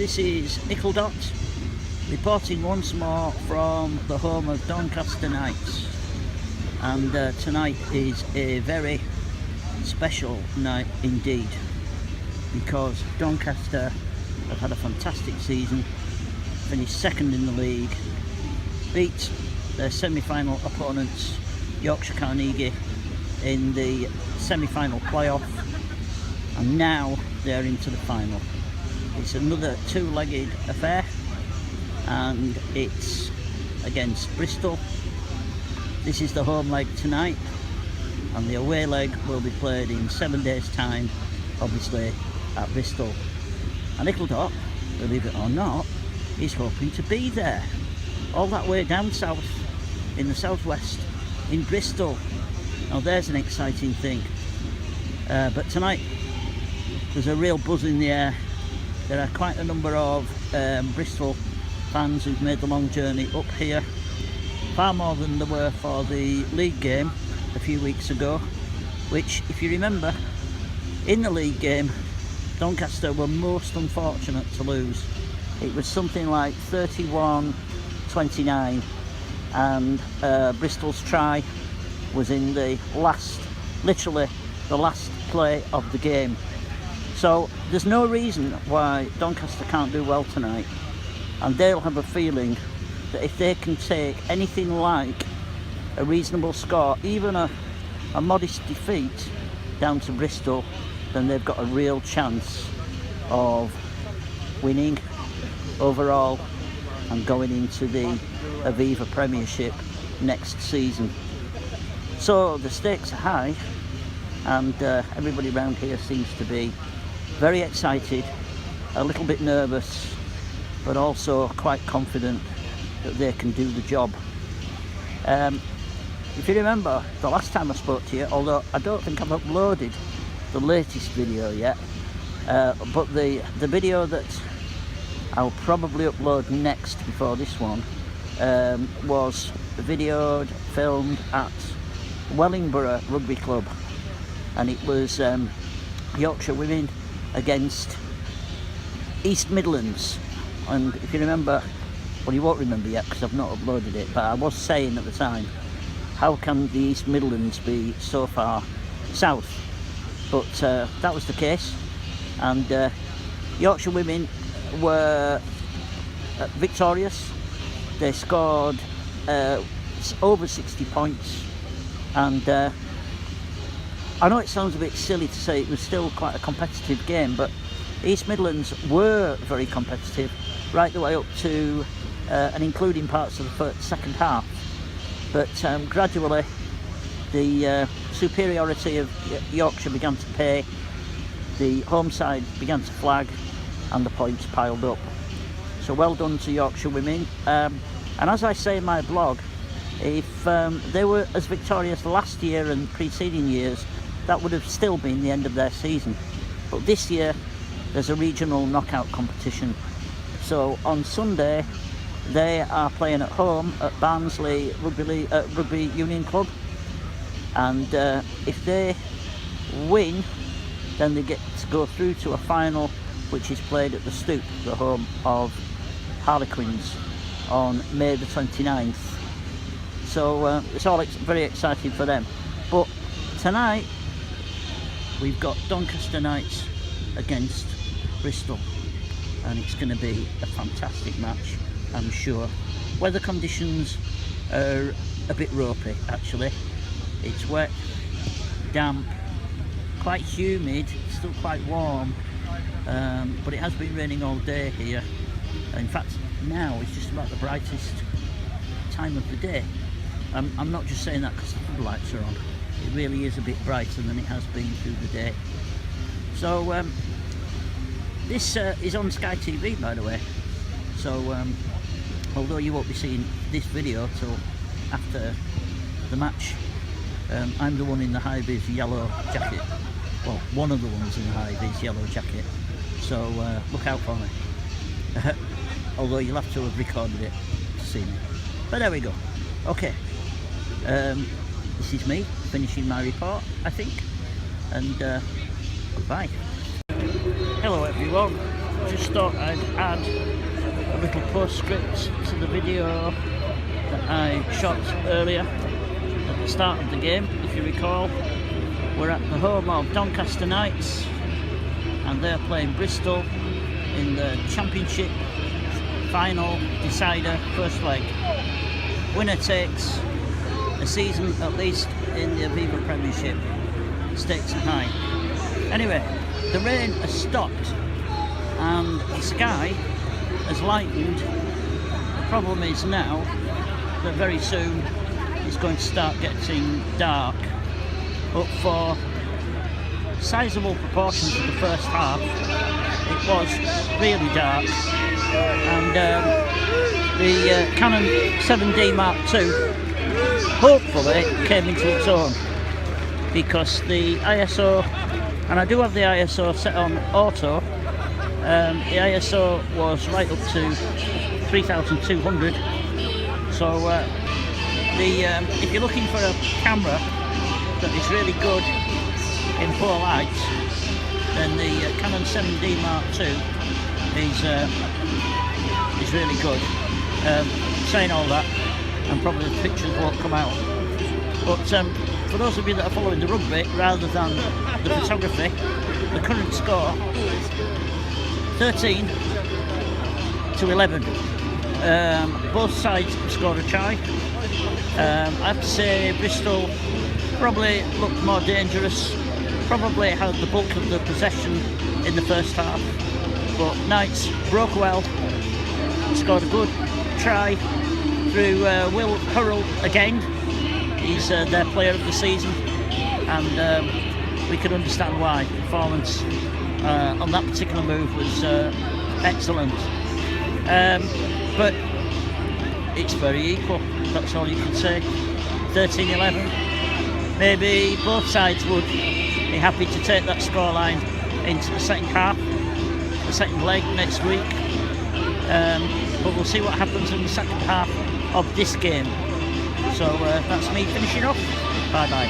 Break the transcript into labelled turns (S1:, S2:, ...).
S1: This is Nickeldot reporting once more from the home of Doncaster Knights, and tonight is a very special night indeed, because Doncaster have had a fantastic season, finished second in the league, beat their semi-final opponents Yorkshire Carnegie in the semi-final playoff, and now they're into the final. It's another two-legged affair, and it's against Bristol. This is the home leg tonight, and the away leg will be played in 7 days' time, obviously at Bristol. And Nickeldot, believe it or not, is hoping to be there, all that way down south in the southwest in Bristol. Now there's an exciting thing. But tonight there's a real buzz in the air. There are quite a number of Bristol fans who've made the long journey up here, far more than there were for the league game a few weeks ago, which, if you remember, in the league game Doncaster were most unfortunate to lose. It was something like 31-29, and Bristol's try was in the last, literally the last play of the game. So there's no reason why Doncaster can't do well tonight, and they'll have a feeling that if they can take anything like a reasonable score, even a modest defeat down to Bristol, then they've got a real chance of winning overall and going into the Aviva Premiership next season. So the stakes are high, and everybody around here seems to be very excited, a little bit nervous, but also quite confident that they can do the job. If you remember the last time I spoke to you, although I don't think I've uploaded the latest video yet, but the video that I'll probably upload next before this one was videoed, filmed at Wellingborough Rugby Club, and it was Yorkshire Women against East Midlands. And if you remember, well, you won't remember yet because I've not uploaded it, but I was saying at the time, how can the East Midlands be so far south? But that was the case, and Yorkshire Women were victorious. They scored over 60 points, and I know it sounds a bit silly to say it was still quite a competitive game, but East Midlands were very competitive right the way up to and including parts of the second half. But gradually the superiority of Yorkshire began to pay, the home side began to flag, and the points piled up. So well done to Yorkshire Women. And as I say in my blog, if they were as victorious last year and preceding years, that would have still been the end of their season. But this year there's a regional knockout competition. So on Sunday they are playing at home at Barnsley Rugby Union Club, and if they win, then they get to go through to a final which is played at the Stoop, the home of Harlequins, on May the 29th. So it's all very exciting for them. But tonight we've got Doncaster Knights against Bristol, and it's going to be a fantastic match, I'm sure. Weather conditions are a bit ropey actually. It's wet, damp, quite humid, still quite warm, but it has been raining all day here. In fact, now it's just about the brightest time of the day. I'm not just saying that because the floodlights are on. It really is a bit brighter than it has been through the day. So this is on Sky TV, by the way. So although you won't be seeing this video till after the match, I'm the one in the high-vis yellow jacket. Well, one of the ones in the high-vis yellow jacket. So look out for me. Although you'll have to have recorded it to see me. But there we go. Okay. This is me finishing my report, I think. And goodbye. Hello everyone. just thought I'd add a little postscript to the video that I shot earlier at the start of the game. If you recall, we're at the home of Doncaster Knights and they're playing Bristol in the Championship final decider first leg. Winner takes a season at least in the Aviva Premiership. Stakes are high. Anyway, the rain has stopped and the sky has lightened. The problem is now that very soon it's going to start getting dark. But for sizable proportions of the first half, it was really dark. And the Canon 7D Mark II hopefully came into its own, because the ISO, and I do have the ISO set on auto, the ISO was right up to 3200. So if you're looking for a camera that is really good in poor light, then the Canon 7D Mark II is really good. Saying all that, and probably the pictures won't come out, but for those of you that are following the rugby rather than the photography, the current score 13-11. Both sides scored a try. I have to say Bristol probably looked more dangerous, probably had the bulk of the possession in the first half, but Knights broke well, scored a good try through Will Hurrell again. He's their player of the season, and we can understand why. Performance on that particular move was excellent, but it's very equal, that's all you can say. 13-11. Maybe both sides would be happy to take that scoreline into the second half, the second leg next week, but we'll see what happens in the second half of this game. So that's me finishing off. Bye bye.